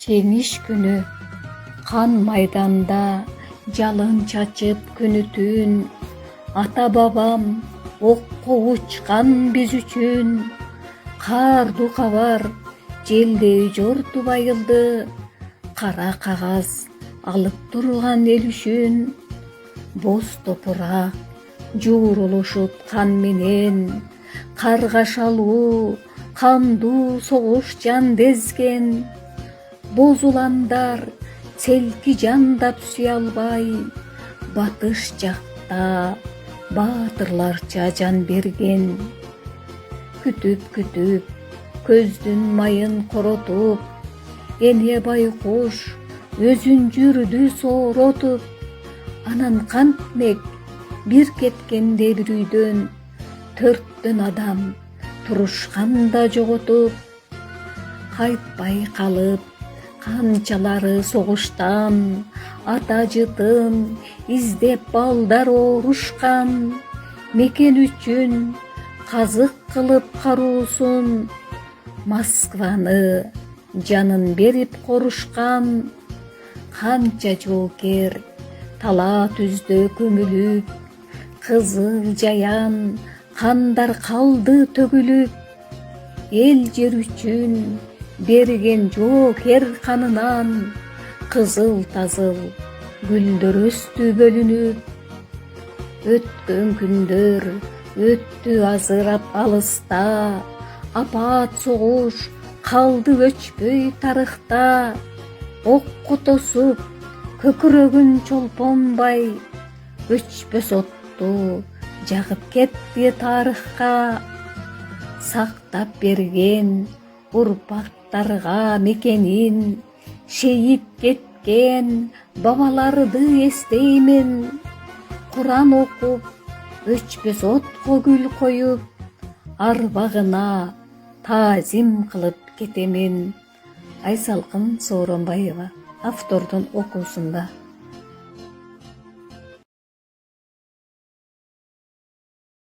Жеңиш күнү кан майданда жалын чачып күнү түн, ата бабам окко учкан биз үчүн. Каардуу кабар желдей жорту байылды, кара кагаз алып турган эл үчүн. Боз топурак жуурулушуп кан менен, каргашалуу кандуу согуш жан дезген. Боз уландар селки жандап сүйө албай, батыш жакта баатырларча жан берген. Күтүп көздүн майын коротуп, эне байкуш өзүн жүрдү сооротуп. Анан кантмек бир кеткенде бир үйдөн, төрттөн адам турушканда жоготуп. Кайтпай калып канчалары согуштан, ата жытын издеп балдар оорушкан. Мекен үчүн казык кылып каруусун, Москваны жанын берип корушкан. Канча жоокер талаа түздө көмүлүп, Кызыл Жаян кандар калды төгүлүп. Эл жер үчүн берген жоокер канынан, кызыл тазыл гүлдөр өстү бөлүнүп. Өткөн күндөр өттү азыр алыста, апаат согуш калды өчпөй тарыхта. Окко тосуп көкүрөгүн чолпонбай, өчпөс отту жагып кетти тарыхка. Сактап берген урпактарга мекенин, шейит кеткен бабаларды эстеймин. Куран окуп, өчпөс отко гүл коюп, арбагына таазим кылып кетемин. Айсалкын Сооронбаева, автордун окуусунда.